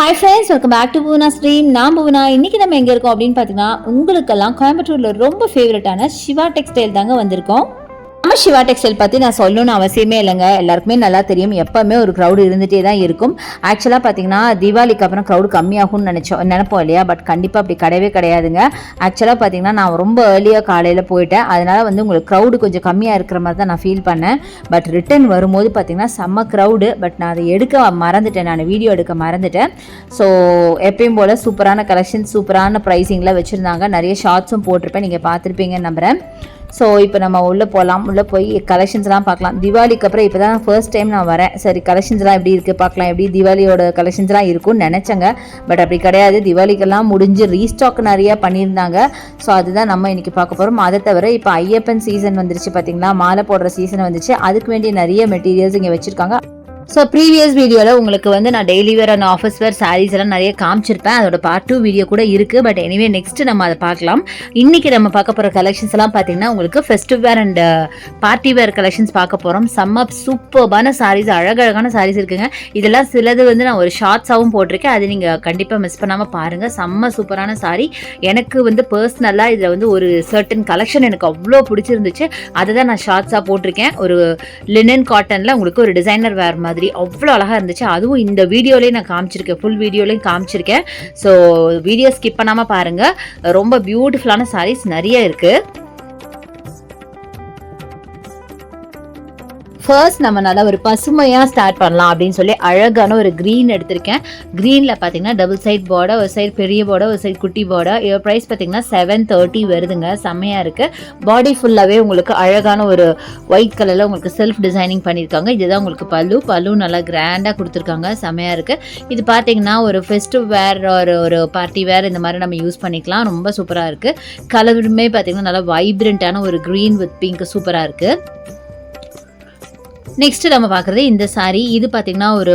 Hi friends, welcome back to Poona stream. நான் பூனா. இன்றைக்கி நம்ம எங்கே இருக்கோம் அப்படின்னு பார்த்தீங்கன்னா, உங்களுக்கெல்லாம் கோயம்புத்தூரில் ரொம்ப ஃபேவரட்டான சிவா டெக்ஸ்டைல் தாங்க வந்திருக்கோம். நம்ம சிவா டெக்ஸ்டைல் பற்றி நான் சொல்லணும்னு அவசியமே இல்லைங்க. எல்லாருக்குமே நல்லா தெரியும். எப்போவுமே ஒரு க்ரௌடு இருந்துகிட்டே தான் இருக்கும். ஆக்சுவலாக பார்த்தீங்கன்னா தீபாவளிக்கு அப்புறம் க்ரௌடு கம்மியாகும்னு நினைப்போம் இல்லையா? பட் கண்டிப்பாக அப்படி கிடையவே கிடையாதுங்க. ஆக்சுவலாக பார்த்தீங்கன்னா நான் ரொம்ப ஏர்லியாக காலையில் போயிட்டேன். அதனால் வந்து உங்களுக்கு க்ரௌடு கொஞ்சம் கம்மியாக இருக்கிற மாதிரி தான் நான் ஃபீல் பண்ணேன். பட் ரிட்டன் வரும்போது பார்த்தீங்கன்னா செம்ம க்ரௌடு. பட் நான் அதை எடுக்க மறந்துட்டேன். நான் வீடியோ எடுக்க மறந்துட்டேன். ஸோ எப்பயும் போல் சூப்பரான கலெக்ஷன், சூப்பரான ப்ரைஸிங்கில் வச்சுருந்தாங்க. நிறைய ஷார்ட்ஸும் போட்டிருப்பேன், நீங்கள் பார்த்துருப்பீங்கன்னு நம்புகிறேன். ஸோ இப்போ நம்ம உள்ளே போகலாம். உள்ளே போய் கலெக்ஷன்ஸ்லாம் பார்க்கலாம். தீபாவளிக்கு அப்புறம் இப்போ தான் ஃபர்ஸ்ட் டைம் நான் வரேன். சரி, கலெக்ஷன்ஸ்லாம் எப்படி இருக்குது பார்க்கலாம். எப்படி தீபாவளியோட கலெக்ஷன்ஸ்லாம் இருக்கும்னு நினச்சேங்க. பட் அப்படி கிடையாது. தீபாவளிக்கெல்லாம் முடிஞ்சு ரீஸ்டாக் நிறையா பண்ணியிருந்தாங்க. ஸோ அதுதான் நம்ம இன்றைக்கி பார்க்க போகிறோம். அதை தவிர இப்போ ஐயப்பன் சீசன் வந்துருச்சு பார்த்தீங்களா, மாலை போடுற சீசன் வந்துச்சு. அதுக்கு வேண்டிய நிறைய மெட்டீரியல்ஸ் இங்கே வச்சுருக்காங்க. ஸோ ப்ரீவியஸ் வீடியோவில் உங்களுக்கு வந்து நான் daily wear and office wear saris எல்லாம் நிறைய காமிச்சிருப்பேன். அதோட பார்ட் 2 வீடியோ கூட இருக்குது. பட் எனிவே நெக்ஸ்ட் நம்ம அதை பார்க்கலாம். இன்றைக்கி நம்ம பார்க்க போகிற கலெக்ஷன்ஸ் எல்லாம் பார்த்தீங்கன்னா உங்களுக்கு festive wear and party wear collections பார்க்க போகிறோம். செம்ம சூப்பர்பான சாரீஸ், அழகழகான சாரீஸ் இருக்குங்க. இதெல்லாம் சிலது வந்து நான் ஒரு ஷார்ட்ஸாகவும் போட்டிருக்கேன். அது நீங்கள் கண்டிப்பாக மிஸ் பண்ணாமல் பாருங்கள். செம்ம சூப்பரான சாரீ. எனக்கு வந்து பர்சனலாக இதில் வந்து ஒரு சர்டன் கலெக்ஷன் எனக்கு அவ்வளோ பிடிச்சிருந்துச்சு. அதை தான் நான் ஷார்ட்ஸாக போட்டிருக்கேன். ஒரு லினன் காட்டனில் உங்களுக்கு ஒரு டிசைனர் வேர் மாதிரி அவ்வளோ அழகாக இருந்துச்சு. அதுவும் இந்த வீடியோலேயே நான் காமிச்சிருக்கேன், ஃபுல் வீடியோலையும் காமிச்சிருக்கேன். ஸோ வீடியோ ஸ்கிப் பண்ணாமல் பாருங்கள். ரொம்ப பியூட்டிஃபுல்லான சாரீஸ் நிறைய இருக்குது. ஃபர்ஸ்ட் நம்ம நல்லா ஒரு பசுமையாக ஸ்டார்ட் பண்ணலாம் அப்படின்னு சொல்லி அழகான ஒரு க்ரீன் எடுத்திருக்கேன். க்ரீனில் பார்த்தீங்கன்னா டபுள் சைட் பார்டர், ஒரு சைடு பெரிய பார்டர், ஒரு சைடு குட்டி பார்டர். இதோட ப்ரைஸ் பார்த்தீங்கன்னா 730 வருதுங்க. செம்மையாக இருக்குது. பாடி ஃபுல்லாகவே உங்களுக்கு அழகான ஒரு ஒயிட் கலரில் உங்களுக்கு செல்ஃப் டிசைனிங் பண்ணியிருக்காங்க. இதுதான் உங்களுக்கு பல்லு நல்லா கிராண்டாக கொடுத்துருக்காங்க. செம்மையாக இருக்குது. இது பார்த்தீங்கன்னா ஒரு ஃபெஸ்டிவ் வேர், ஒரு பார்ட்டி வேர், இந்த மாதிரி நம்ம யூஸ் பண்ணிக்கலாம். ரொம்ப சூப்பராக இருக்குது. கலருமே பார்த்தீங்கன்னா நல்லா வைப்ரண்ட்டான ஒரு க்ரீன் வித் பிங்க் சூப்பராக இருக்குது. நெக்ஸ்ட் நம்ம பார்க்குறது இந்த சாரீ. இது பார்த்தீங்கன்னா ஒரு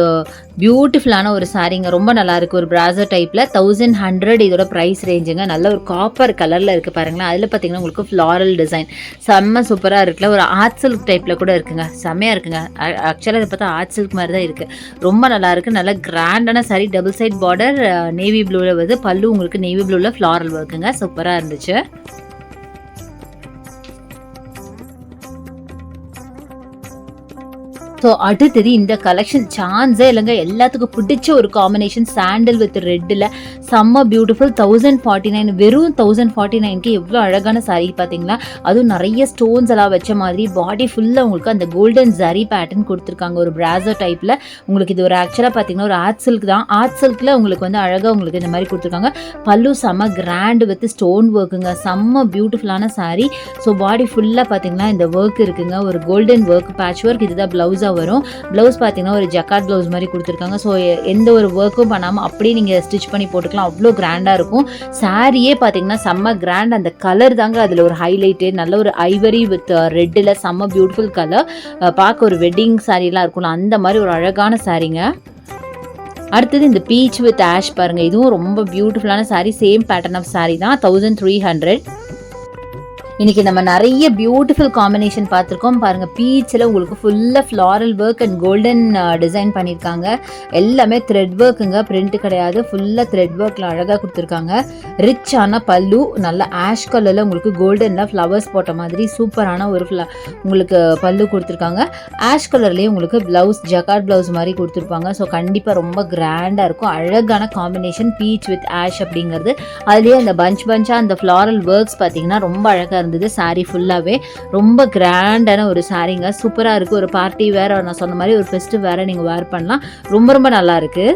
பியூட்டிஃபுல்லான ஒரு சாரீங்க. ரொம்ப நல்லா இருக்குது. ஒரு பிராசர் டைப்பில் 1100 இதோட ப்ரைஸ் ரேஞ்சுங்க. நல்ல ஒரு காப்பர் கலரில் இருக்குது பாருங்களேன். அதில் பார்த்தீங்கன்னா உங்களுக்கு ஃப்ளாரல் டிசைன் செம்ம சூப்பராக இருக்குல்ல. ஒரு ஆர்ட் சில்க் டைப்பில் கூட இருக்குங்க. செம்மையாக இருக்குங்க. ஆக்சுவலாக இதை பார்த்தா ஆர்ட் சில்க் மாதிரி தான் இருக்குது. ரொம்ப நல்லா இருக்குது. நல்ல கிராண்டான sari. Double side border, navy ப்ளூவில் வருது. பல்லு உங்களுக்கு நேவி ப்ளூவில் ஃப்ளாரல் ஒர்க்குங்க. சூப்பராக இருந்துச்சு. ஸோ அடுத்தது இந்த கலெக்ஷன் சான்ஸே இல்லைங்க. எல்லாத்துக்கும் பிடிச்ச ஒரு காம்பினேஷன், சாண்டல் வித் ரெட்டில் செம்ம பியூட்டிஃபுல். 1049, வெறும் 1049க்கு எவ்வளோ அழகான சாரீ பார்த்தீங்களா. அதுவும் நிறைய ஸ்டோன்ஸ் எல்லாம் வச்ச மாதிரி பாடி ஃபுல்லாக உங்களுக்கு அந்த கோல்டன் ஜரி பேட்டர்ன் கொடுத்துருக்காங்க. ஒரு பிராசர் டைப்பில் உங்களுக்கு இது ஒரு ஆக்சுவலாக பார்த்தீங்கன்னா ஒரு ஆர்ட் சில்க் தான். ஆர்ட் சில்கில் உங்களுக்கு வந்து அழகாக உங்களுக்கு இந்த மாதிரி கொடுத்துருக்காங்க. பல்லு செம்ம கிராண்ட் வித் ஸ்டோன் ஒர்க்குங்க. செம்ம பியூட்டிஃபுல்லான சாரீ. ஸோ பாடி ஃபுல்லாக பார்த்தீங்கன்னா இந்த ஒர்க் இருக்குங்க. ஒரு கோல்டன் ஒர்க், பேட்ச் ஒர்க். இதுதான் ப்ளவுஸாக வரும். ப்ளவுஸ் பார்த்தீங்கன்னா ஒரு ஜக்கார்ட் ப்ளவுஸ் மாதிரி கொடுத்துருக்காங்க. ஸோ எந்த ஒரு ஒர்க்கும் பண்ணாமல் அப்படியே நீங்கள் ஸ்டிச் பண்ணி போட்டுக்கலாம். அவ்வளோ கிராண்டாக இருக்கும். சாரியே பார்த்தீங்கன்னா செம்ம கிராண்ட். அந்த கலர் தாங்க அதில் ஒரு ஹைலைட்டு. நல்ல ஒரு ஐவரி வித் ரெட்டில் செம்ம பியூட்டிஃபுல் கலர். பார்க்க ஒரு வெட்டிங் சாரீலாம் இருக்கும்ல, அந்த மாதிரி ஒரு அழகான சாரீங்க. அடுத்தது இந்த பீச் வித் ஆஷ் பாருங்கள். இதுவும் ரொம்ப பியூட்டிஃபுல்லான sari. Same pattern of sari தான். 1300. இன்றைக்கி நம்ம நிறைய பியூட்டிஃபுல் காம்பினேஷன் பார்த்துருக்கோம் பாருங்கள். பீச்சில் உங்களுக்கு ஃபுல்லாக floral work and golden design பண்ணியிருக்காங்க. எல்லாமே த்ரெட் ஒர்க்குங்க, பிரிண்ட் கிடையாது. ஃபுல்லாக த்ரெட் ஒர்க்கில் அழகாக கொடுத்துருக்காங்க. ரிச்சான பல்லு, நல்ல ஆஷ் கலரில் உங்களுக்கு கோல்டனில் ஃப்ளவர்ஸ் போட்ட மாதிரி சூப்பரான ஒரு உங்களுக்கு பல்லு கொடுத்துருக்காங்க. ஆஷ் கலர்லேயே உங்களுக்கு ப்ளவுஸ், ஜக்கார்ட் ப்ளவுஸ் மாதிரி கொடுத்துருப்பாங்க. ஸோ கண்டிப்பாக ரொம்ப கிராண்டாக இருக்கும். அழகான காம்பினேஷன் பீச் வித் ஆஷ் அப்படிங்கிறது. அதுலேயே அந்த பஞ்சாக அந்த ஃப்ளாரல் ஒர்க்ஸ் பார்த்தீங்கன்னா ரொம்ப அழகாக இருந்தது. சாரி ஃபுல்லாவே ரொம்ப கிராண்டான ஒரு சாரீங்க. சூப்பரா இருக்கு. ஒரு பார்ட்டி வேற, நான் சொன்ன மாதிரி ஒரு ஃபெஸ்டிவ் வேற நீங்க வேர் பண்ணலாம். ரொம்ப ரொம்ப நல்லா இருக்கு.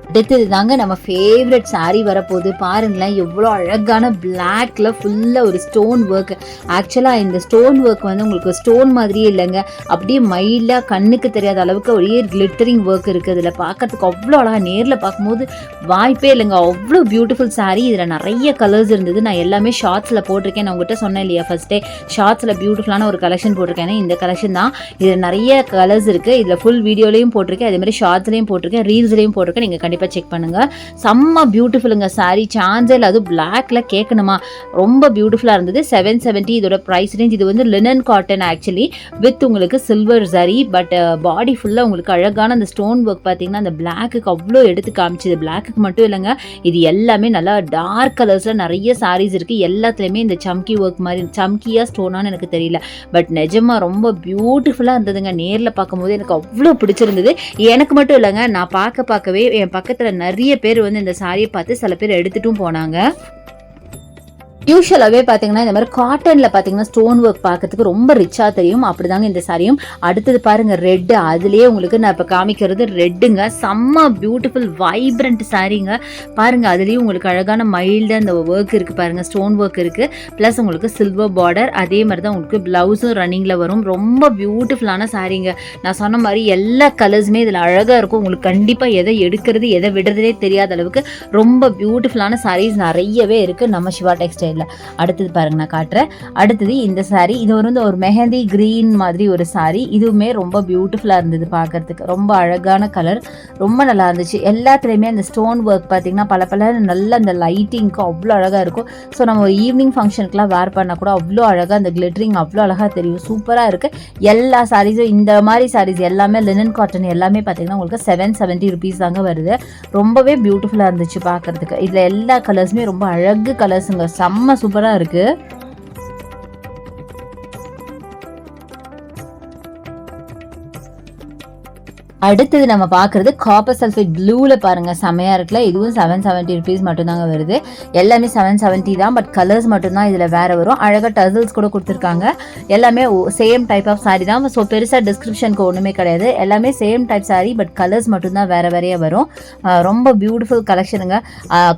அடுத்தது தாங்க நம்ம ஃபேவரட் சாரீ வரப்போகுது. பாருங்களேன் எவ்வளோ அழகான பிளாக்ல ஃபுல்லாக ஒரு ஸ்டோன் ஒர்க். ஆக்சுவலாக இந்த ஸ்டோன் ஒர்க் வந்து உங்களுக்கு ஸ்டோன் மாதிரியே இல்லைங்க, அப்படியே மைல்டாக கண்ணுக்கு தெரியாத அளவுக்கு ஒரே கிளிட்டரிங் ஒர்க் இருக்குது. இதில் பார்க்கறதுக்கு அவ்வளோ அழகாக, நேரில் பார்க்கும்போது வாய்ப்பே இல்லைங்க, அவ்வளோ பியூட்டிஃபுல் சாரீ. இதில் நிறைய கலர்ஸ் இருந்தது. நான் எல்லாமே ஷார்ட்ஸில் போட்டிருக்கேன். நான் உங்கள்கிட்ட சொன்னேன் இல்லையா ஃபஸ்ட்டே, ஷார்ட்ஸில் பியூட்டிஃபுல்லான ஒரு கலெக்ஷன் போட்டிருக்கேன். இந்த கலெக்ஷன் தான். இதில் நிறைய கலர்ஸ் இருக்குது. இதில் ஃபுல் வீடியோலையும் போட்டிருக்கேன், அதேமாதிரி ஷார்ட்ஸ்லையும் போட்டிருக்கேன், ரீல்ஸ்லையும் போட்டிருக்கேன். நீங்கள் கண்டிப்பாக செக் பண்ணுங்க. செம்ம பியூட்டிஃபுல்லுங்க சாரி, சான்ஸே இல்லை. அது பிளாக்ல கேட்கணுமா, ரொம்ப பியூட்டிஃபுல்லா இருந்தது. 770 இதோட பிரைஸ் ரேஞ்ச். இது வந்து லினன் காட்டன் ஆக்சுவலி வித் உங்களுக்கு சில்வர் சரி, பட் பாடி ஃபுல்லா உங்களுக்கு அழகான அந்த ஸ்டோன் ஒர்க் பார்த்தீங்கன்னா அந்த பிளாக்குக்கு அவ்வளோ எடுத்து காமிச்சுது. பிளாக்குக்கு மட்டும் இல்லைங்க, இது எல்லாமே நல்லா டார்க் கலர்ஸ்ல நிறைய சாரீஸ் இருக்கு. எல்லாத்துலயுமே இந்த சம்கி ஒர்க் மாதிரி, சம்கியா ஸ்டோனான்னு எனக்கு தெரியல, பட் நிஜமா ரொம்ப பியூட்டிஃபுல்லா இருந்ததுங்க. நேரில் பார்க்கும்போது எனக்கு அவ்வளோ பிடிச்சிருந்தது. எனக்கு மட்டும் இல்லைங்க, நான் பார்க்கவே என் பக்கத்தில் நிறைய பேர் வந்து இந்த சாரியை பார்த்து சில பேர் எடுத்துட்டும் போனாங்க. யூஸ்வலாகவே பார்த்தீங்கன்னா இந்த மாதிரி காட்டனில் பார்த்தீங்கன்னா ஸ்டோன் ஒர்க் பார்க்கறதுக்கு ரொம்ப ரிச்சாக தெரியும். அப்படிதாங்க இந்த சாரியும். அடுத்தது பாருங்கள் ரெட்டு, அதுலேயே உங்களுக்கு நான் இப்போ காமிக்கிறது ரெட்டுங்க. செம்ம பியூட்டிஃபுல் வைப்ரண்ட் சாரீங்க. பாருங்கள் அதுலேயும் உங்களுக்கு அழகான மைல்டாக அந்த ஒர்க் இருக்குது பாருங்கள், ஸ்டோன் ஒர்க் இருக்குது. ப்ளஸ் உங்களுக்கு சில்வர் பார்டர், அதே மாதிரி தான் உங்களுக்கு ப்ளவுஸும் ரன்னிங்கில் வரும். ரொம்ப பியூட்டிஃபுல்லான சாரீங்க. நான் சொன்ன மாதிரி எல்லா கலர்ஸுமே இதில் அழகாக இருக்கும். உங்களுக்கு கண்டிப்பாக எதை எடுக்கிறது எதை விடுறதே தெரியாத அளவுக்கு ரொம்ப பியூட்டிஃபுல்லான சாரீஸ் நிறையவே இருக்குது நம்ம சிவா டெக்ஸ்டைல். அடுத்தது பாருங்க நான் காட்டுறேன். அடுத்தது இந்த சாரி, இது வந்து ஒரு மெஹந்தி கிரீன் மாதிரி ஒரு சாரி. இதுவுமே ரொம்ப பியூட்டிஃபுல்லா இருந்தது பார்க்கறதுக்கு. ரொம்ப அழகான கலர், ரொம்ப நல்லா இருந்துச்சு. எல்லாத்துலேயுமே அந்த ஸ்டோன் ஒர்க் பார்த்தீங்கன்னா பல நல்ல அந்த லைட்டிங்க்கு அவ்வளோ அழகாக இருக்கும். ஸோ நம்ம ஒரு ஈவினிங் ஃபங்க்ஷனுக்குலாம் வேர் பண்ணால் கூட அவ்வளோ அழகாக அந்த கிளிட்டரிங் அவ்வளோ அழகாக தெரியும். சூப்பராக இருக்குது. எல்லா சாரீஸும் இந்த மாதிரி சாரீஸ் எல்லாமே லினன் காட்டன் எல்லாமே பார்த்தீங்கன்னா உங்களுக்கு 770 ருபீஸ் தாங்க வருது. ரொம்பவே பியூட்டிஃபுல்லாக இருந்துச்சு பார்க்கறதுக்கு. இதில் எல்லா கலர்ஸுமே ரொம்ப அழகு கலர்ஸுங்க, செம்ம சூப்பரா இருக்கு. அடுத்தது நம்ம பார்க்குறது காப்பர் சல்ஃபேட் ப்ளூவில் பாருங்கள், செம்மையாக இருக்குல்ல. இதுவும் 770 ருபீஸ் மட்டும்தாங்க வருது. எல்லாமே 770 தான், பட் கலர்ஸ் மட்டும்தான் இதில் வேறு வரும். அழகாக டசல்ஸ் கூட கொடுத்துருக்காங்க. எல்லாமே சேம் டைப் ஆஃப் சாரி தான். ஸோ பெருசாக டிஸ்கிரிப்ஷனுக்கு ஒன்றுமே கிடையாது. எல்லாமே same type sorry, but colours மட்டும்தான் வேறு வேறையாக வரும். ரொம்ப பியூட்டிஃபுல் கலெக்ஷனுங்க.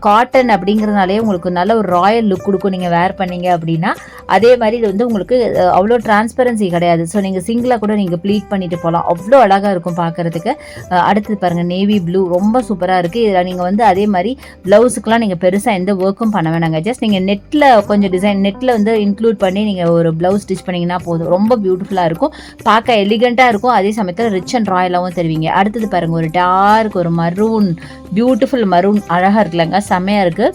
காட்டன் அப்படிங்கிறதுனாலே உங்களுக்கு நல்ல ஒரு ராயல் லுக் கொடுக்கும் நீங்கள் வேர் பண்ணீங்க அப்படின்னா. அதே மாதிரி இது வந்து உங்களுக்கு அவ்வளோ டிரான்ஸ்பரன்சி கிடையாது. ஸோ நீங்கள் சிங்கிளாக கூட நீங்கள் ப்ளீட் பண்ணிட்டு போகலாம். அவ்வளோ அழகாக இருக்கும் பார்க்குறது. அடுத்தது பாருங்க நேவி ப்ளூ, ரொம்ப சூப்பரா இருக்கு. இதில் நீங்க வந்து அதே மாதிரி பிளவுஸுக்குலாம் நீங்க பெருசா எந்த ஒர்க்கும் பண்ண வேணாங்க. ஜஸ்ட் நீங்க நெட்ல கொஞ்சம் டிசைன் நெட்ல வந்து இன்க்ளூட் பண்ணி நீங்க ஒரு பிளவுஸ் ஸ்டிச் பண்ணீங்கன்னா போதும். ரொம்ப பியூட்டிஃபுல்லா இருக்கும், பார்க்க எலிகண்டா இருக்கும், அதே சமயத்தில் ரிச் அண்ட் ராயலாகவும் தருவீங்க. அடுத்தது பாருங்க ஒரு டார்க் ஒரு மரூன், பியூட்டிஃபுல் மரூன், அழகா இருக்குல்லங்க, செம்மையா இருக்கு.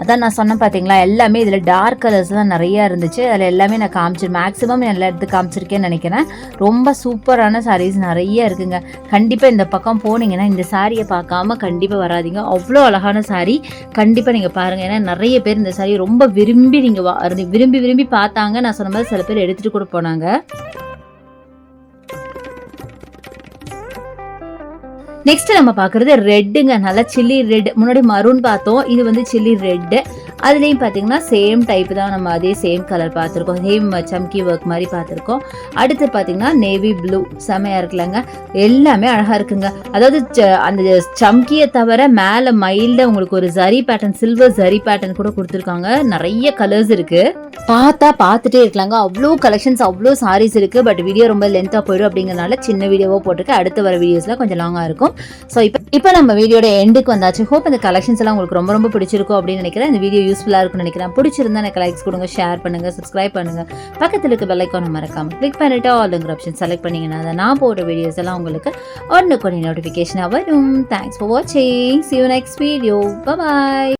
அதான் நான் சொன்னேன் பார்த்தீங்களா, எல்லாமே இதில் டார்க் கலர்ஸ் தான் நிறையா இருந்துச்சு. அதில் எல்லாமே நான் மேக்ஸிமம் எல்லா இடத்துக்கு காமிச்சிருக்கேன்னு நினைக்கிறேன். ரொம்ப சூப்பரான சாரீஸ் நிறைய இருக்குங்க. கண்டிப்பாக இந்த பக்கம் போனீங்கன்னா இந்த சாரியை பார்க்காம கண்டிப்பாக வராதிங்க. அவ்வளோ அழகான சாரீ, கண்டிப்பாக நீங்கள் பாருங்கள். ஏன்னா நிறைய பேர் இந்த சாரீ ரொம்ப விரும்பி விரும்பி பார்த்தாங்க. நான் சொன்ன மாதிரி சில பேர் எடுத்துகிட்டு கூட போனாங்க. நெக்ஸ்ட் நம்ம பார்க்குறது ரெட்டுங்க, நல்லா சில்லி ரெட். முன்னாடி மரூன் பார்த்தோம், இது வந்து சில்லி ரெட்டு. அதுலேயும் பார்த்தீங்கன்னா சேம் டைப் தான், நம்ம அதே சேம் கலர் பார்த்துருக்கோம், சேம் சம்கி ஒர்க் மாதிரி பார்த்துருக்கோம். அடுத்து பார்த்தீங்கன்னா நேவி ப்ளூ, செமையாக இருக்குல்லங்க, எல்லாமே அழகாக இருக்குங்க. அதாவது அந்த சம்கியை தவிர மேலே மைல்டாக உங்களுக்கு ஒரு zari pattern, silver zari pattern கூட கொடுத்துருக்காங்க. நிறைய கலர்ஸ் இருக்குது, பார்த்துட்டே இருக்கலாங்க. அவ்வளோ கலெக்ஷன்ஸ், அவ்வளோ சாரீஸ் இருக்குது. பட் வீடியோ ரொம்ப லென்த்தாக போயிடும் அப்படிங்கிறனால சின்ன வீடியோவாக போட்டிருக்கேன். அடுத்து வர வீடியோஸ்லாம் கொஞ்சம் லாங்காக இருக்கும். ஸோ இப்போ நம்ம வீடியோட எண்டுக்கு வந்தாச்சு. ஹோப் இந்த கலெக்ஷன்ஸ் எல்லாம் உங்களுக்கு ரொம்ப ரொம்ப பிடிச்சிருக்கும் அப்படின்னு நினைக்கிறேன். இந்த வீடியோ யூஸ்ஃபுல்லாக இருக்கும்னு நினைக்கிறேன். பிடிச்சிருந்தா எனக்கு லைக்ஸ் கொடுங்க, ஷேர் பண்ணுங்க, சப்ஸ்கிரைப் பண்ணுங்க. பக்கத்தில் இருக்க பெல் ஐகானை மறக்காம கிளிக் பண்ணிட்டு ஆல்ங்கிற ஆப்ஷன் செலக்ட் பண்ணீங்கன்னா நான் போடுற வீடியோஸ் எல்லாம் உங்களுக்கு ஒன்று நோட்டிஃபிகேஷனாக வரும். தேங்க்ஸ் ஃபார் வாட்சிங். See you next video. Bye bye.